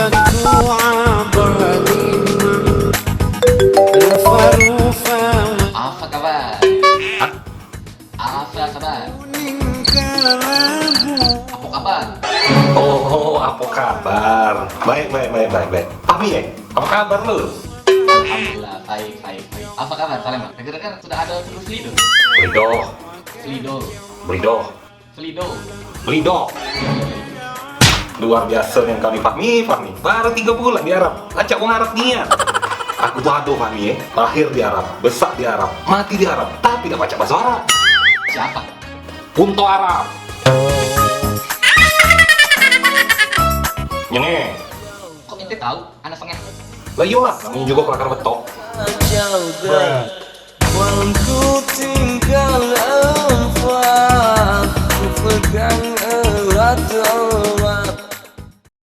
Apa kabar? Apa kabar? Apa kabar? Oh, apa kabar? Baik. Pahmi ya? Apa kabar lu? Alhamdulillah, baik. Apa kabar, Salemah? Dengar-dengar sudah ada Flido. Belido. Luar biasa yang kami Fahmi. Baru 3 bulan di Arab. Acak wong Arab niat. Aku tuh aduh Fahmi ya. Lahir di Arab, besar di Arab, mati di Arab, tapi gak baca bahasa Arab. Siapa? Punto Arab. Nyenge. Kok ente tahu anak pengen? Lah iya lah, namanya juga kelakar betok. Walau ku tinggal empat, ku pegang